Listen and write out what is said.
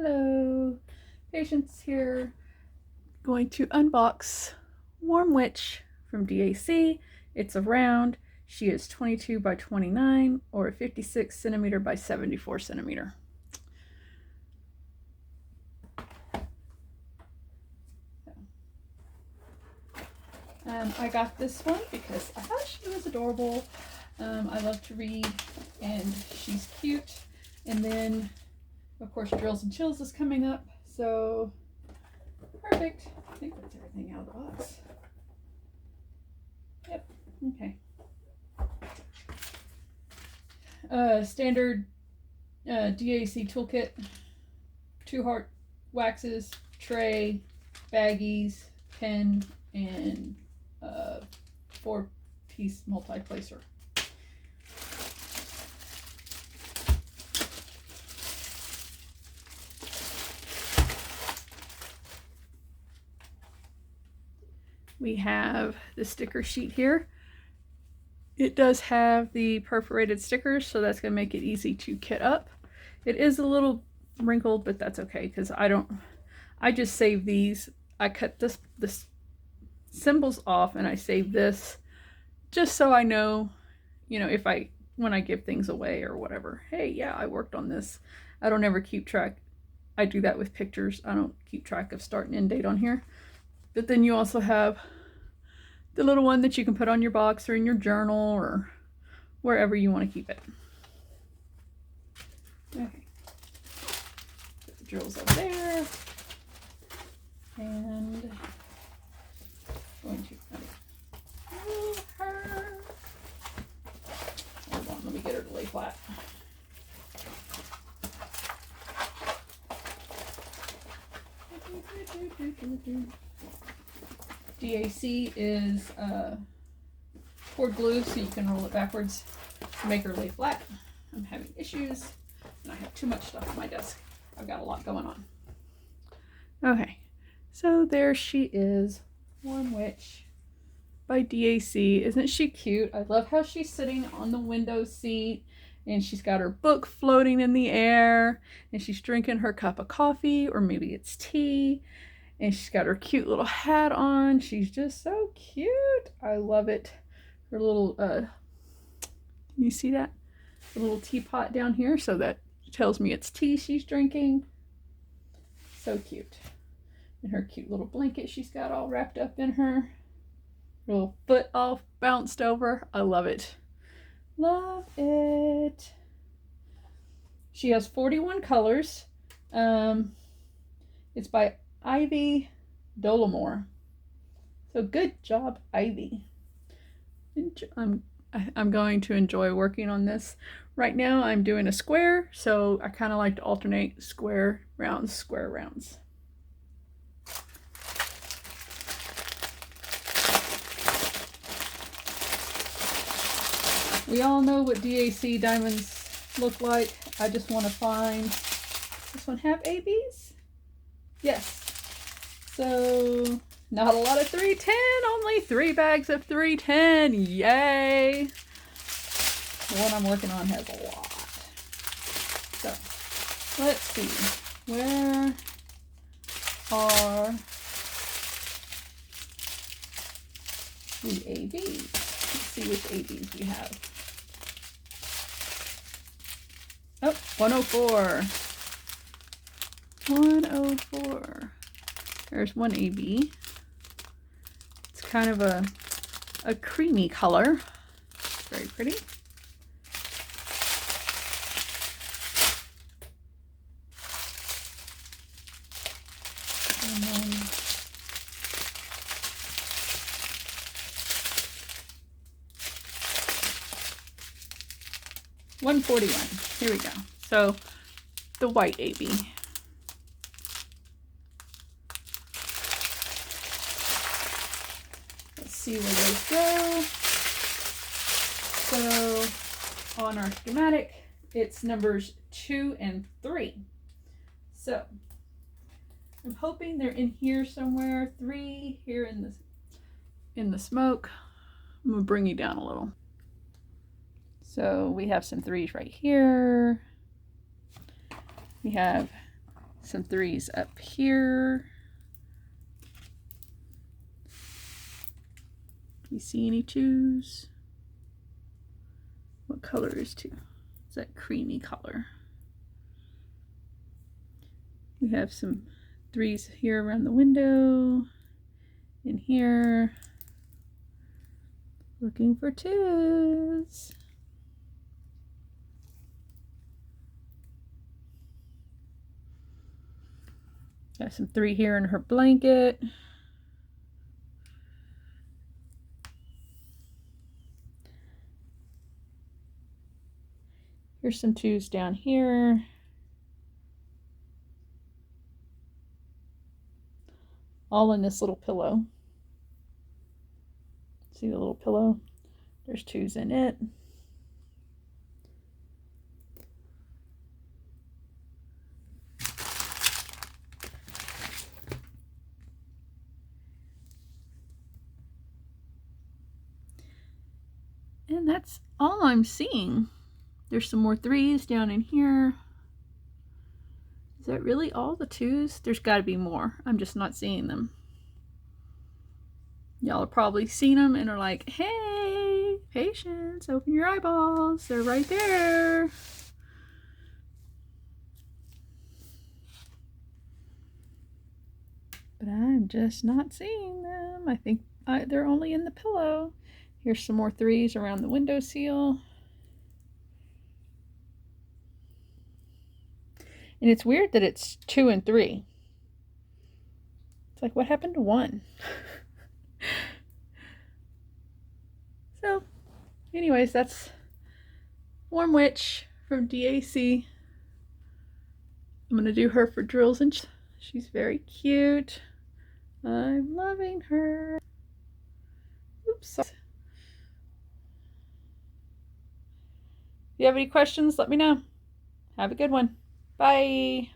Hello, Patience here. Going to unbox Warm Witch from DAC. It's a round. She is 22 by 29 or 56 centimeter by 74 centimeter. I got this one because I thought she was adorable. I love to read and she's cute. And then, of course, Drills and Chills is coming up. So, perfect. I think that's everything out of the box. Yep. Okay. Standard DAC toolkit. 2 heart waxes, tray, baggies, pen, and 4-piece multi-placer. We have the sticker sheet here. It does have the perforated stickers, so that's going to make it easy to kit up. It is a little wrinkled, but that's okay because I just save these. I cut this symbols off and I save this just so I know, when I give things away or whatever. Hey, yeah, I worked on this. I don't ever keep track. I do that with pictures. I don't keep track of start and end date on here. But then you also have the little one that you can put on your box or in your journal or wherever you want to keep it. Okay. Put the drills over there. And going to move her. Hold on, let me get her to lay flat. DAC is cord glue, so you can roll it backwards to make her lay flat. I'm having issues, and I have too much stuff on my desk. I've got a lot going on. Okay, so there she is, Warm Witch by DAC. Isn't she cute? I love how she's sitting on the window seat, and she's got her book floating in the air, and she's drinking her cup of coffee, or maybe it's tea. And she's got her cute little hat on. She's just so cute. I love it. Her little, can you see that? The little teapot down here, so that tells me it's tea she's drinking. So cute. And her cute little blanket she's got all wrapped up in her. Her little foot all bounced over. I love it. Love it. She has 41 colors. It's by Ivy Dolomore. So good job, Ivy. I'm going to enjoy working on this. Right now I'm doing a square, so I kind of like to alternate square rounds, square rounds. We all know what DAC diamonds look like. I just want to find, this one have ABs? Yes. So, not a lot of 310, only 3 bags of 310. Yay! The one I'm working on has a lot. So, let's see. Where are the ABs? Let's see which ABs we have. Oh, 104. 104. There's one AB. It's kind of a creamy color. Very pretty. And then 141. Here we go. So the white AB. See where those go. So on our schematic, it's numbers 2 and 3. So I'm hoping they're in here somewhere. 3 here in the smoke. I'm gonna bring you down a little. So we have some 3s right here. We have Some 3s up here. You see any 2s? What color is 2? It's that creamy color. We have some 3s here around the window. In here. Looking for 2s. Got some 3 here in her blanket. Here's some 2s down here. All in this little pillow. See the little pillow? There's 2s in it. And that's all I'm seeing. There's some more 3s down in here. Is that really all the 2s? There's got to be more. I'm just not seeing them. Y'all have probably seen them and are like, hey, patience, open your eyeballs. They're right there. But I'm just not seeing them. I think they're only in the pillow. Here's some more 3s around the windowsill. And it's weird that it's 2 and 3. It's like, what happened to 1? So, anyways, that's Warm Witch from DAC. I'm going to do her for drills, and she's very cute. I'm loving her. Oops. If you have any questions, let me know. Have a good one. Bye.